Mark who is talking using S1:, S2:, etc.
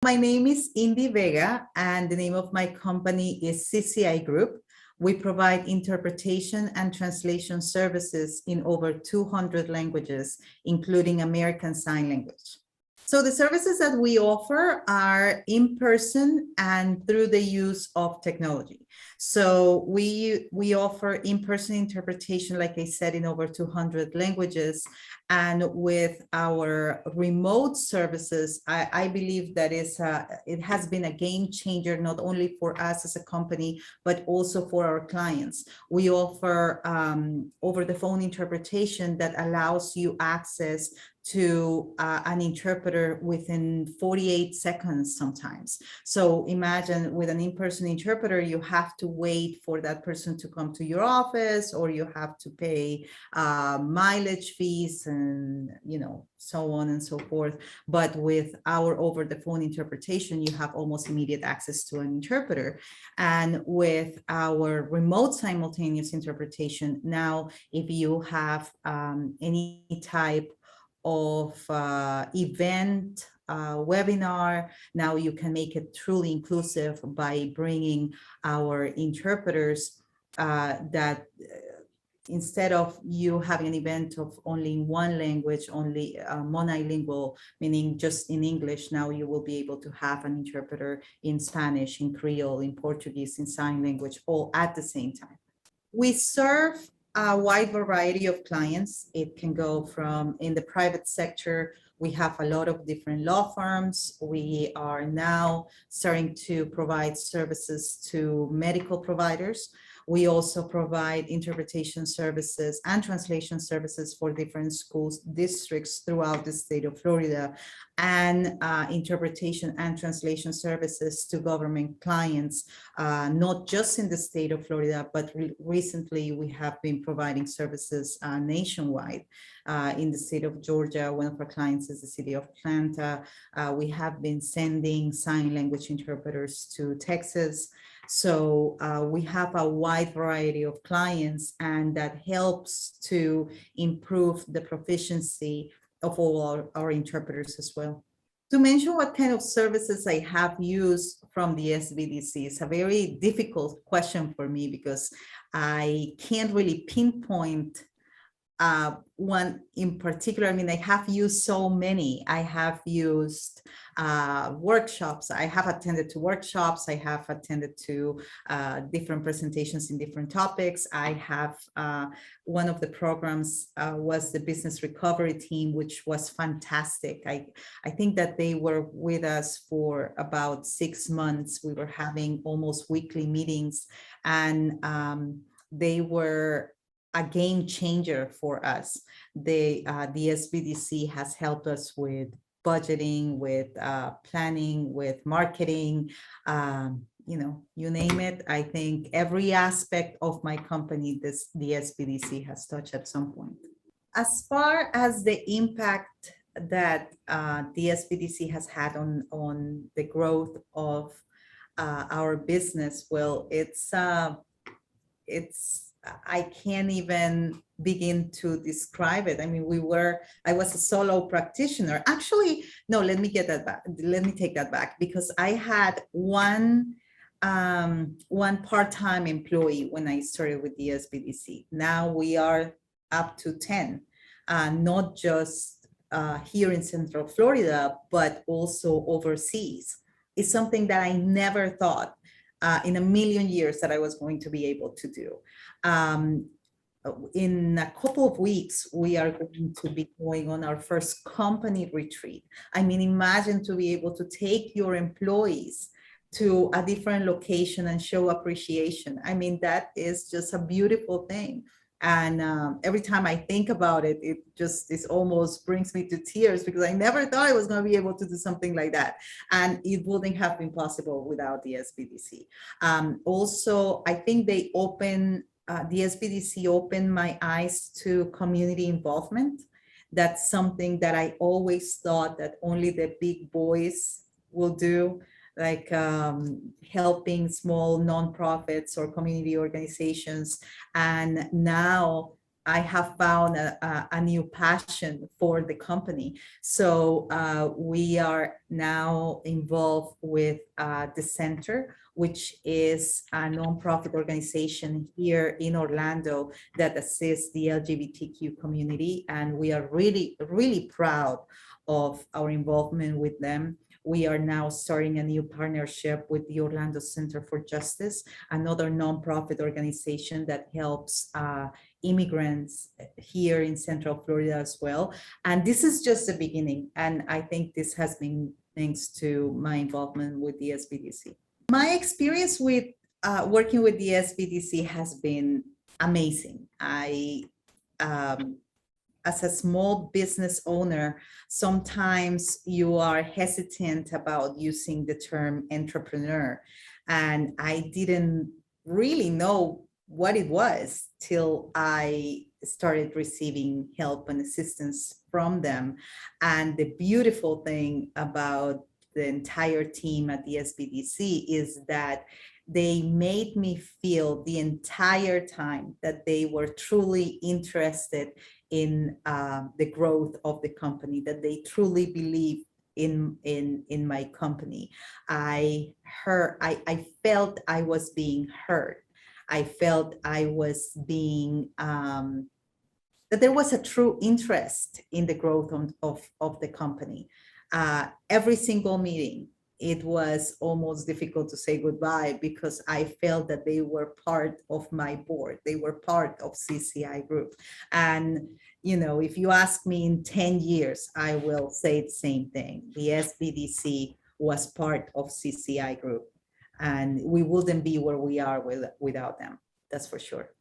S1: My name is Indy Vega, and the name of my company is CCI Group. We provide interpretation and translation services in over 200 languages, including American Sign Language. So the services that we offer are in person and through the use of technology. So we offer in-person interpretation, like I said, in over 200 languages. And with our remote services, I believe that it has been a game changer, not only for us as a company, but also for our clients. We offer over the phone interpretation that allows you access to an interpreter within 48 seconds sometimes. So imagine with an in-person interpreter, you have to wait for that person to come to your office, or you have to pay mileage fees and, so on and so forth. But with our over the phone interpretation, you have almost immediate access to an interpreter. And with our remote simultaneous interpretation, now if you have any type of event, webinar, now you can make it truly inclusive by bringing our interpreters that instead of you having an event of only one language, only monolingual, meaning just in English, now you will be able to have an interpreter in Spanish, in Creole, in Portuguese, in sign language, all at the same time. We serve a wide variety of clients. It can go from in the private sector. We have a lot of different law firms. We are now starting to provide services to medical providers. We also provide interpretation services and translation services for different schools, districts throughout the state of Florida, and interpretation and translation services to government clients, not just in the state of Florida, but recently we have been providing services nationwide. In the state of Georgia, one of our clients is the city of Atlanta. We have been sending sign language interpreters to Texas. So we have a wide variety of clients, and that helps to improve the proficiency of all our interpreters as well. To mention what kind of services I have used from the SBDC is a very difficult question for me, because I can't really pinpoint one in particular. I mean, I have used so many. I have used workshops. I have attended to workshops. I have attended to different presentations in different topics. I have one of the programs was the business recovery team, which was fantastic. I think that they were with us for about 6 months. We were having almost weekly meetings, and they were a game changer for us. The SBDC has helped us with budgeting, with planning, with marketing, you name it. I think every aspect of my company, the SBDC has touched at some point. As far as the impact that the SBDC has had on the growth of our business, well, it's I can't even begin to describe it. I mean, I was a solo practitioner. Actually, no, let me get that back. Let me take that back, because I had one part-time employee when I started with the SBDC. Now we are up to 10, not just here in Central Florida, but also overseas. It's something that I never thought in a million years that I was going to be able to do. In a couple of weeks, we are going to be going on our first company retreat. I mean, imagine to be able to take your employees to a different location and show appreciation. I mean, that is just a beautiful thing. And every time I think about it, it almost brings me to tears, because I never thought I was going to be able to do something like that. And it wouldn't have been possible without the SBDC. Also, I think the SBDC opened my eyes to community involvement. That's something that I always thought that only the big boys will do, like helping small nonprofits or community organizations. And now I have found a new passion for the company. So we are now involved with the center, which is a nonprofit organization here in Orlando that assists the LGBTQ community. And we are really, really proud of our involvement with them. We are now starting a new partnership with the Orlando Center for Justice, another nonprofit organization that helps immigrants here in Central Florida as well. And this is just the beginning. And I think this has been thanks to my involvement with the SBDC. My experience with working with the SBDC has been amazing. As a small business owner, sometimes you are hesitant about using the term entrepreneur. And I didn't really know what it was till I started receiving help and assistance from them. And the beautiful thing about the entire team at the SBDC is that they made me feel the entire time that they were truly interested in the growth of the company, that they truly believe in my company. I felt I was being heard. I felt I was being, that there was a true interest in the growth of the company. Every single meeting, it was almost difficult to say goodbye because I felt that they were part of my board. They were part of CCI Group. And, you know, if you ask me in 10 years, I will say the same thing. The SBDC was part of CCI Group, and we wouldn't be where we are without them. That's for sure.